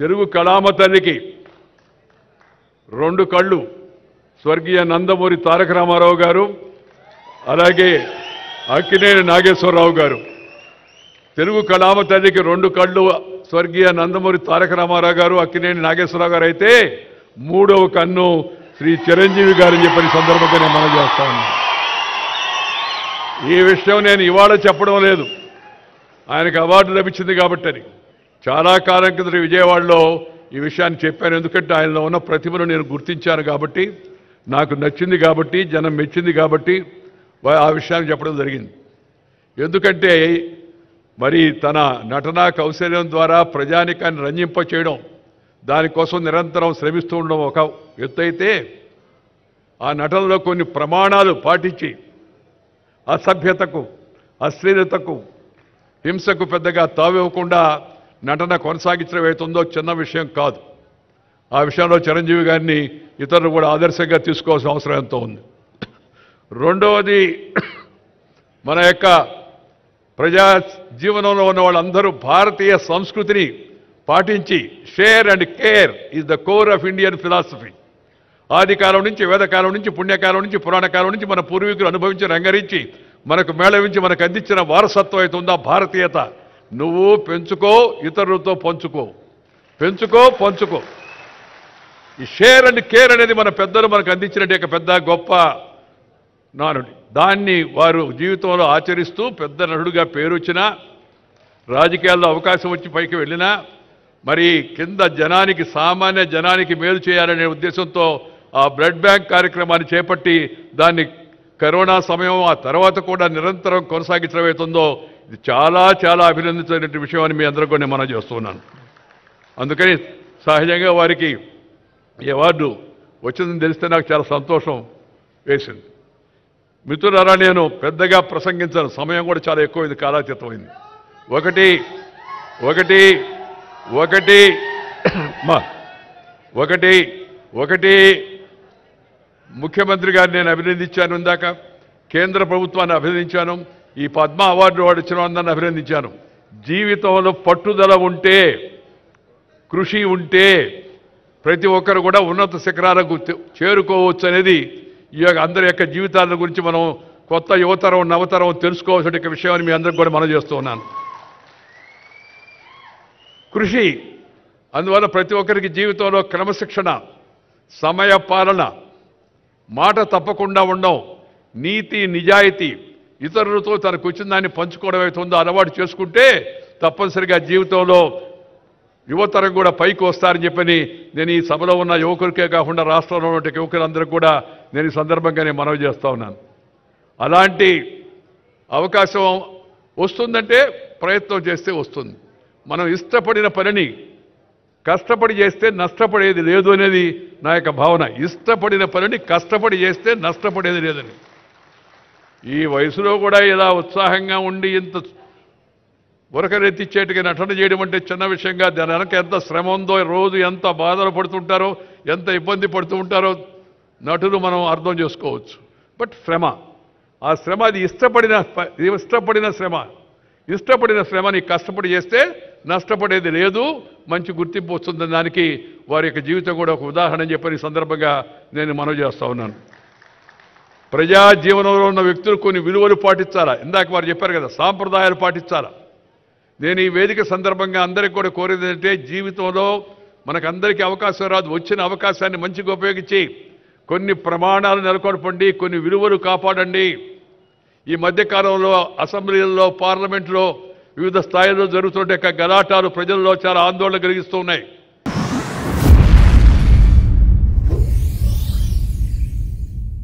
తెలుగు కళామ తల్లికి రెండు కళ్ళు స్వర్గీయ నందమూరి తారక రామారావు గారు, అలాగే అక్కినేని నాగేశ్వరరావు గారు. తెలుగు కళామ తల్లికి రెండు కళ్ళు స్వర్గీయ నందమూరి తారక రామారావు గారు, అక్కినేని నాగేశ్వరరావు గారు అయితే మూడవ కన్ను శ్రీ చిరంజీవి గారని చెప్పిన సందర్భంగా నేను మనం చేస్తా ఉన్నాను. ఈ విషయం నేను ఇవాళ చెప్పడం లేదు, ఆయనకు అవార్డు లభించింది కాబట్టి అని. చాలా కాలం కింద విజయవాడలో ఈ విషయాన్ని చెప్పాను. ఎందుకంటే ఆయనలో ఉన్న ప్రతిభను నేను గుర్తించాను కాబట్టి, నాకు నచ్చింది కాబట్టి, జనం మెచ్చింది కాబట్టి ఆ విషయాన్ని చెప్పడం జరిగింది. ఎందుకంటే మరి తన నటనా కౌశల్యం ద్వారా ప్రజానికాన్ని రంజింప చేయడం, దానికోసం నిరంతరం శ్రమిస్తూ ఉండడం ఒక ఎత్తైతే, ఆ నటనలో కొన్ని ప్రమాణాలు పాటించి అసభ్యతకు, అశ్లీలతకు, హింసకు పెద్దగా తావివ్వకుండా నటన కొనసాగించడం అవుతుందో చిన్న విషయం కాదు. ఆ విషయంలో చిరంజీవి గారిని ఇతరులు కూడా ఆదర్శంగా తీసుకోవాల్సిన అవసరం ఎంతో ఉంది. రెండవది, మన యొక్క ప్రజా జీవనంలో ఉన్న వాళ్ళందరూ భారతీయ సంస్కృతిని పాటించి share and care is the core of Indian philosophy. ఆదికాలం నుంచి, వేదకాలం నుంచి, పుణ్యకాలం నుంచి, పురాణకాలం నుంచి మన పూర్వీకులు అనుభవించి రంగరించి మనకు మేళవించి మనకు అందించిన వారసత్వం అవుతుందా భారతీయత. నువ్వు పెంచుకో, ఇతరులతో పంచుకో, పెంచుకో, పంచుకో. ఈ షేర్ అండ్ కేర్ అనేది మన పెద్దలు మనకు అందించినట్టు పెద్ద గొప్ప నానుడి. దాన్ని వారు జీవితంలో ఆచరిస్తూ పెద్ద నటుడుగా పేరు వచ్చినా, రాజకీయాల్లో అవకాశం వచ్చి పైకి వెళ్ళినా, మరి కింద జనానికి, సామాన్య జనానికి మేలు చేయాలనే ఉద్దేశంతో ఆ బ్లడ్ బ్యాంక్ కార్యక్రమాన్ని చేపట్టి దాన్ని కరోనా సమయం ఆ తర్వాత కూడా నిరంతరం కొనసాగించడం అవుతుందో ఇది చాలా చాలా అభినందించిన విషయం అని మీ అందరూ కూడా నేను మనం చేస్తున్నాను. అందుకని సహజంగా వారికి ఈ అవార్డు వచ్చిందని తెలిస్తే నాకు చాలా సంతోషం వేసింది. మిత్రులారా, నేను పెద్దగా ప్రసంగించాను, సమయం కూడా చాలా ఎక్కువైంది, కాలాతీతమైంది. ఒకటి ఒకటి ఒకటి ఒకటి ఒకటి ముఖ్యమంత్రి గారిని నేను అభినందించాను, ఇందాక కేంద్ర ప్రభుత్వాన్ని అభినందించాను, ఈ పద్మ అవార్డు వాడు ఇచ్చిన అందరిని అభినందించాను. జీవితంలో పట్టుదల ఉంటే, కృషి ఉంటే ప్రతి ఒక్కరు కూడా ఉన్నత శిఖరాలకు చేరుకోవచ్చు అనేది ఈ అందరి యొక్క జీవితాల గురించి మనం కొత్త యువతరం, నవతరం తెలుసుకోవాల్సిన విషయాన్ని మీ అందరికి కూడా మనం చేస్తూ ఉన్నాను. కృషి, అందువల్ల ప్రతి ఒక్కరికి జీవితంలో క్రమశిక్షణ, సమయ పాలన, మాట తప్పకుండా ఉండడం, నీతి నిజాయితీ, ఇతరులతో తనకు వచ్చిన దాన్ని పంచుకోవడం అవుతుందో అలవాటు చేసుకుంటే తప్పనిసరిగా జీవితంలో యువతరం కూడా పైకి వస్తారని చెప్పని నేను ఈ సభలో ఉన్న యువకులకే కాకుండా రాష్ట్రంలో ఉన్న యువకులందరికీ కూడా నేను ఈ సందర్భంగా నేను మనవి చేస్తూ ఉన్నాను. అలాంటి అవకాశం వస్తుందంటే ప్రయత్నం చేస్తే వస్తుంది. మనం ఇష్టపడిన పనిని కష్టపడి చేస్తే నష్టపడేది లేదు అనేది నా యొక్క భావన. ఇష్టపడిన పనిని కష్టపడి చేస్తే నష్టపడేది లేదని. ఈ వయసులో కూడా ఇలా ఉత్సాహంగా ఉండి ఇంత ఉరకరెత్తిచ్చేట్టుగా నటన చేయడం అంటే చిన్న విషయంగా, దాని వెనక ఎంత శ్రమ ఉందో, రోజు ఎంత బాధలు పడుతుంటారో, ఎంత ఇబ్బంది పడుతూ ఉంటారో నటులు మనం అర్థం చేసుకోవచ్చు. బట్ శ్రమ, ఆ శ్రమ అది ఇష్టపడిన శ్రమ. ఇష్టపడిన శ్రమని కష్టపడి చేస్తే నష్టపడేది లేదు, మంచి గుర్తింపు వస్తుంది. దానికి వారి యొక్క జీవితం కూడా ఒక ఉదాహరణ చెప్పని సందర్భంగా నేను మనవి చేస్తూ ఉన్నాను. ప్రజా జీవనంలో ఉన్న వ్యక్తులు కొన్ని విలువలు పాటించాలా. ఇందాక వారు చెప్పారు కదా, సాంప్రదాయాలు పాటించాలా. నేను ఈ వేదిక సందర్భంగా అందరికీ కూడా కోరేది ఏంటంటే, జీవితంలో మనకందరికీ అవకాశం రాదు, వచ్చిన అవకాశాన్ని మంచిగా ఉపయోగించి కొన్ని ప్రమాణాలు నెలకొల్పండి, కొన్ని విలువలు కాపాడండి. ఈ మధ్యకాలంలో అసెంబ్లీలలో, పార్లమెంట్లో వివిధ స్థాయిల్లో జరుగుతుంటే గలాటాలు ప్రజల్లో చాలా ఆందోళన కలిగిస్తూ ఉన్నాయి.